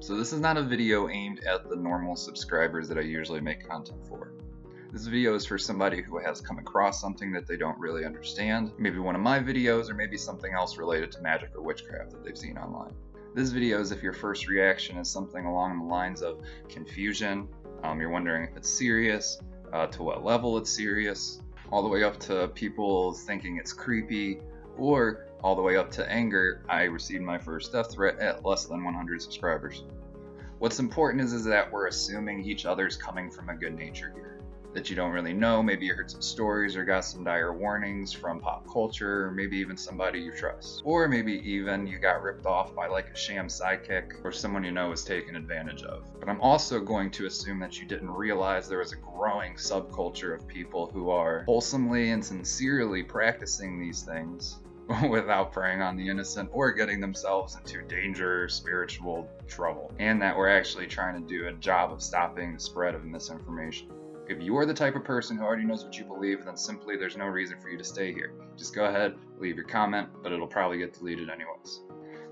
So this is not a video aimed at the normal subscribers that I usually make content for. This video is for somebody who has come across something that they don't really understand, maybe one of my videos or maybe something else related to magic or witchcraft that they've seen online. This video is if your first reaction is something along the lines of confusion, you're wondering if it's serious, to what level it's serious, all the way up to people thinking it's creepy, or all the way up to anger. I received my first death threat at less than 100 subscribers. What's important is that we're assuming each other's coming from a good nature here. That you don't really know, maybe you heard some stories or got some dire warnings from pop culture, or maybe even somebody you trust. Or maybe even you got ripped off by like a sham sidekick or someone you know was taken advantage of. But I'm also going to assume that you didn't realize there was a growing subculture of people who are wholesomely and sincerely practicing these things without preying on the innocent or getting themselves into danger or spiritual trouble. And that we're actually trying to do a job of stopping the spread of misinformation. If you're the type of person who already knows what you believe, then simply there's no reason for you to stay here. Just go ahead, leave your comment, but it'll probably get deleted anyways.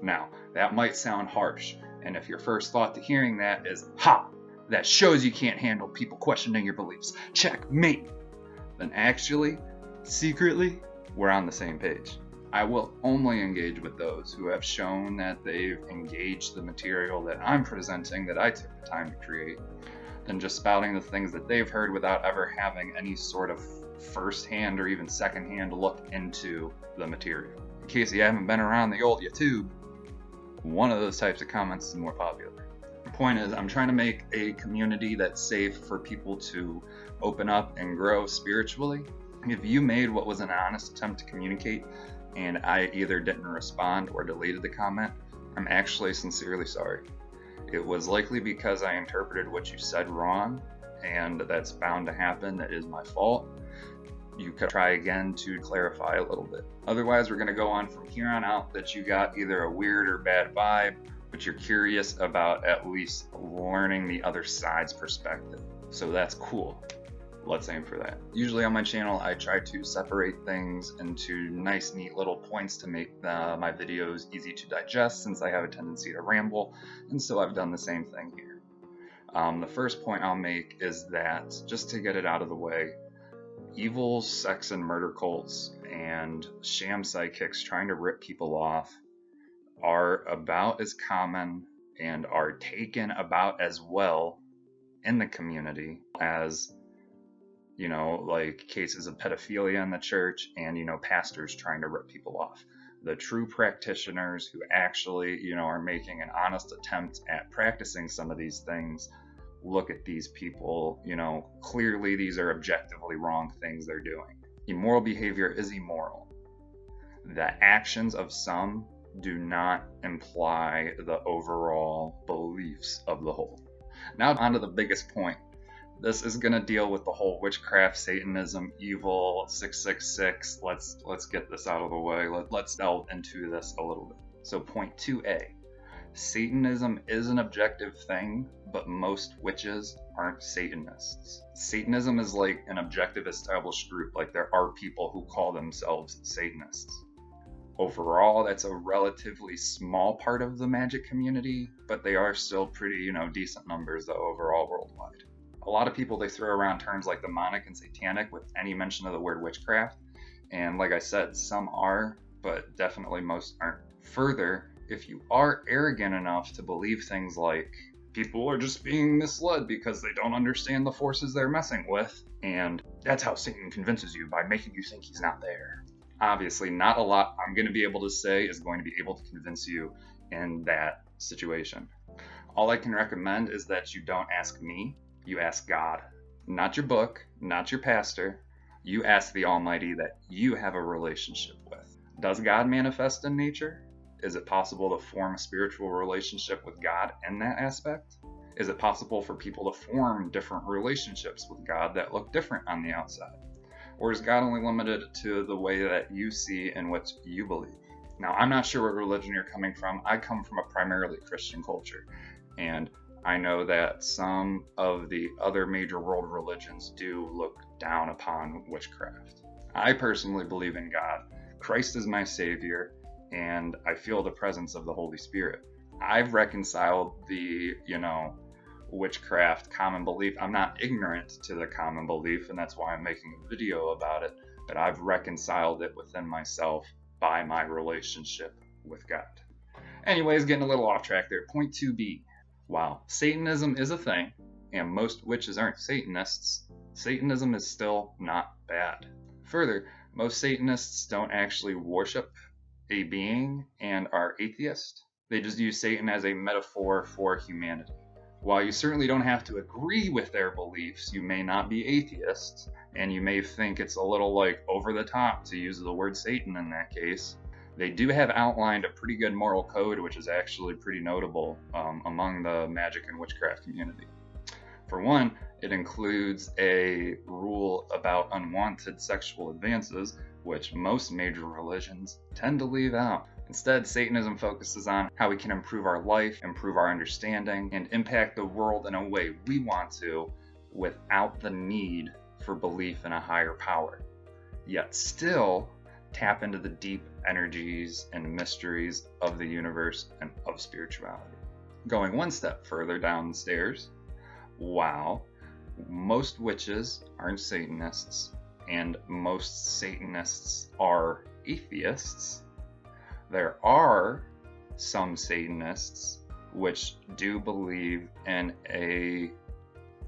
Now, that might sound harsh, and if your first thought to hearing that is, ha, that shows you can't handle people questioning your beliefs, checkmate, then actually, secretly, we're on the same page. I will only engage with those who have shown that they've engaged the material that I'm presenting, that I took the time to create, than just spouting the things that they've heard without ever having any sort of first-hand or even second-hand look into the material. In case you haven't been around the old YouTube, one of those types of comments is more popular. The point is, I'm trying to make a community that's safe for people to open up and grow spiritually. If you made what was an honest attempt to communicate and I either didn't respond or deleted the comment, I'm actually sincerely sorry. It was likely because I interpreted what you said wrong, and that's bound to happen. That is my fault. You could try again to clarify a little bit. Otherwise, we're going to go on from here on out that you got either a weird or bad vibe, but you're curious about at least learning the other side's perspective. So that's cool. Let's aim for that. Usually on my channel, I try to separate things into nice, neat little points to make my videos easy to digest, since I have a tendency to ramble, and so I've done the same thing here. The first point I'll make is that, just to get it out of the way, evil sex and murder cults and sham sidekicks trying to rip people off are about as common and are taken about as well in the community as like cases of pedophilia in the church and, pastors trying to rip people off. The true practitioners who actually, are making an honest attempt at practicing some of these things look at these people, clearly these are objectively wrong things they're doing. Immoral behavior is immoral. The actions of some do not imply the overall beliefs of the whole. Now onto the biggest point. This is going to deal with the whole witchcraft, Satanism, evil, 666. Let's get this out of the way. Let's delve into this a little bit. So point 2A. Satanism is an objective thing, but most witches aren't Satanists. Satanism is like an objective established group, like there are people who call themselves Satanists. Overall, that's a relatively small part of the magic community, but they are still pretty, decent numbers though overall worldwide. A lot of people, they throw around terms like demonic and satanic with any mention of the word witchcraft. And like I said, some are, but definitely most aren't. Further, if you are arrogant enough to believe things like people are just being misled because they don't understand the forces they're messing with, and that's how Satan convinces you by making you think he's not there. Obviously, not a lot I'm going to be able to say is going to be able to convince you in that situation. All I can recommend is that you don't ask me. You ask God, not your book, not your pastor. You ask the Almighty that you have a relationship with. Does God manifest in nature? Is it possible to form a spiritual relationship with God in that aspect? Is it possible for people to form different relationships with God that look different on the outside? Or is God only limited to the way that you see and what you believe? Now, I'm not sure what religion you're coming from. I come from a primarily Christian culture, and I know that some of the other major world religions do look down upon witchcraft. I personally believe in God. Christ is my Savior, and I feel the presence of the Holy Spirit. I've reconciled the, witchcraft common belief. I'm not ignorant to the common belief, and that's why I'm making a video about it, but I've reconciled it within myself by my relationship with God. Anyways, getting a little off track there. Point 2b. While Satanism is a thing, and most witches aren't Satanists, Satanism is still not bad. Further, most Satanists don't actually worship a being and are atheist. They just use Satan as a metaphor for humanity. While you certainly don't have to agree with their beliefs, you may not be atheists, and you may think it's a little over the top to use the word Satan in that case. They do have outlined a pretty good moral code, which is actually pretty notable among the magic and witchcraft community. For one, it includes a rule about unwanted sexual advances, which most major religions tend to leave out. Instead, Satanism focuses on how we can improve our life, improve our understanding, and impact the world in a way we want to without the need for belief in a higher power. Yet still tap into the deep energies and mysteries of the universe and of spirituality. Going one step further down the stairs, while most witches aren't Satanists and most Satanists are atheists, there are some Satanists which do believe in a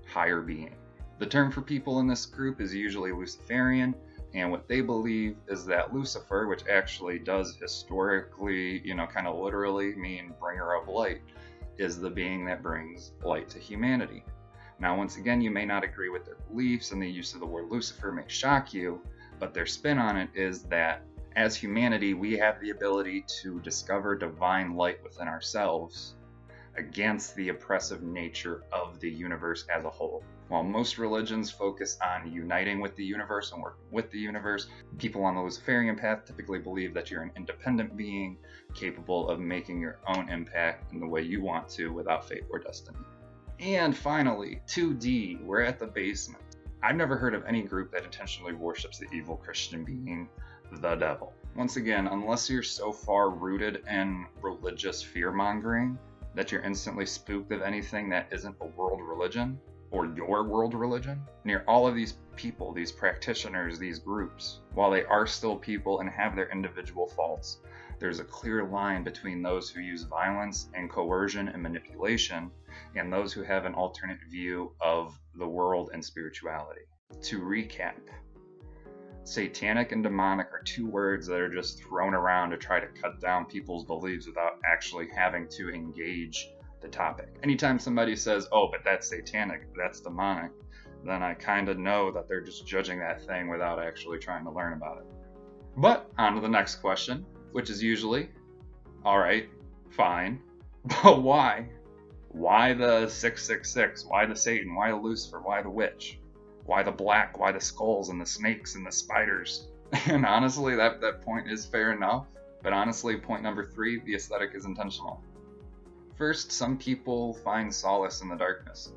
higher being. The term for people in this group is usually Luciferian, and what they believe is that Lucifer, which actually does historically, kind of literally mean bringer of light, is the being that brings light to humanity. Now, once again, you may not agree with their beliefs, and the use of the word Lucifer may shock you, but their spin on it is that as humanity, we have the ability to discover divine light within ourselves against the oppressive nature of the universe as a whole. While most religions focus on uniting with the universe and working with the universe, people on the Luciferian path typically believe that you're an independent being capable of making your own impact in the way you want to without fate or destiny. And finally, 2D, we're at the basement. I've never heard of any group that intentionally worships the evil Christian being, the devil. Once again, unless you're so far rooted in religious fear-mongering that you're instantly spooked of anything that isn't a world religion, or your world religion, near all of these people, these practitioners, these groups, while they are still people and have their individual faults, there's a clear line between those who use violence and coercion and manipulation and those who have an alternate view of the world and spirituality. To recap, Satanic and demonic are two words that are just thrown around to try to cut down people's beliefs without actually having to engage the topic. Anytime somebody says, oh, but that's satanic, that's demonic, then I kind of know that they're just judging that thing without actually trying to learn about it. But on to the next question, which is usually, all right, fine, but why? Why the 666? Why the Satan? Why the Lucifer? Why the witch? Why the black? Why the skulls and the snakes and the spiders? And honestly, that point is fair enough. But honestly, point number 3, the aesthetic is intentional. First, some people find solace in the darkness.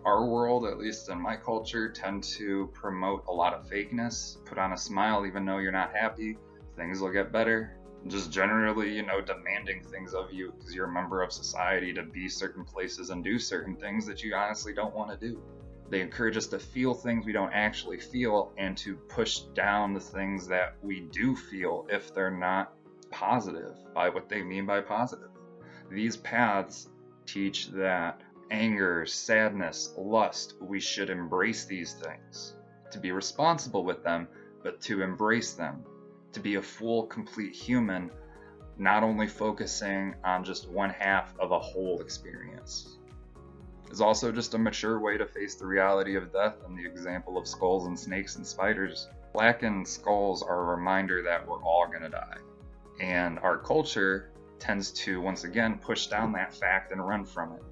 Our world, at least in my culture, tend to promote a lot of fakeness. Put on a smile even though you're not happy. Things will get better. Just generally, demanding things of you because you're a member of society to be certain places and do certain things that you honestly don't want to do. They encourage us to feel things we don't actually feel and to push down the things that we do feel if they're not positive, by what they mean by positive. These paths teach that anger, sadness, lust, we should embrace these things, to be responsible with them, but to embrace them, to be a full, complete human, not only focusing on just one half of a whole experience. It's also just a mature way to face the reality of death and the example of skulls and snakes and spiders. Blackened skulls are a reminder that we're all gonna die. And our culture tends to, once again, push down that fact and run from it.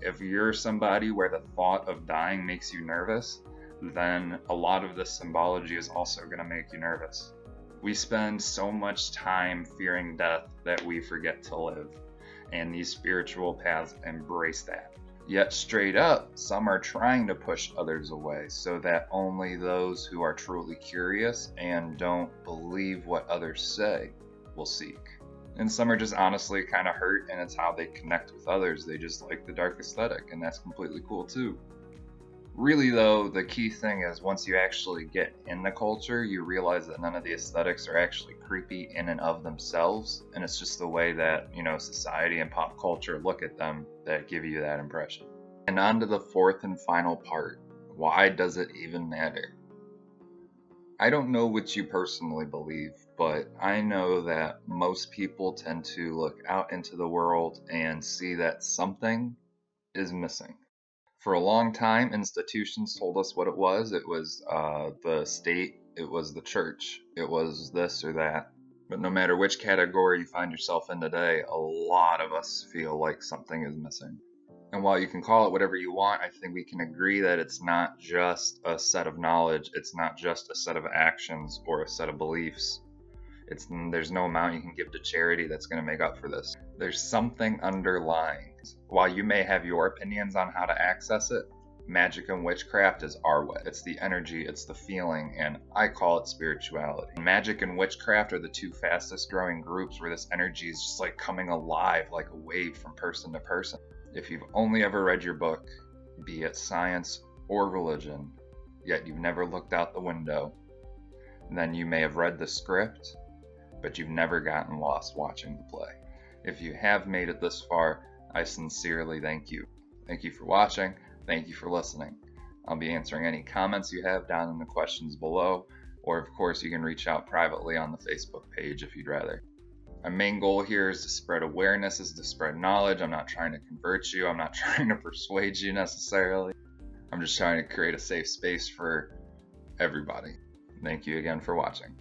If you're somebody where the thought of dying makes you nervous, then a lot of this symbology is also going to make you nervous. We spend so much time fearing death that we forget to live, and these spiritual paths embrace that. Yet straight up, some are trying to push others away so that only those who are truly curious and don't believe what others say will seek. And some are just honestly kind of hurt, and it's how they connect with others. They just like the dark aesthetic, and that's completely cool too. Really though, the key thing is once you actually get in the culture, you realize that none of the aesthetics are actually creepy in and of themselves, and it's just the way that, society and pop culture look at them that give you that impression. And on to the fourth and final part. Why does it even matter? I don't know what you personally believe, but I know that most people tend to look out into the world and see that something is missing. For a long time, institutions told us what it was. It was the state, it was the church, it was this or that. But no matter which category you find yourself in today, a lot of us feel like something is missing. And while you can call it whatever you want, I think we can agree that it's not just a set of knowledge, it's not just a set of actions or a set of beliefs. There's no amount you can give to charity that's going to make up for this. There's something underlying. While you may have your opinions on how to access it, magic and witchcraft is our way. It's the energy, it's the feeling, and I call it spirituality. Magic and witchcraft are the two fastest growing groups where this energy is just like coming alive like a wave from person to person. If you've only ever read your book, be it science or religion, yet you've never looked out the window, then you may have read the script, but you've never gotten lost watching the play. If you have made it this far, I sincerely thank you. Thank you for watching. Thank you for listening. I'll be answering any comments you have down in the questions below, or of course you can reach out privately on the Facebook page if you'd rather. My main goal here is to spread awareness, is to spread knowledge. I'm not trying to convert you. I'm not trying to persuade you necessarily. I'm just trying to create a safe space for everybody. Thank you again for watching.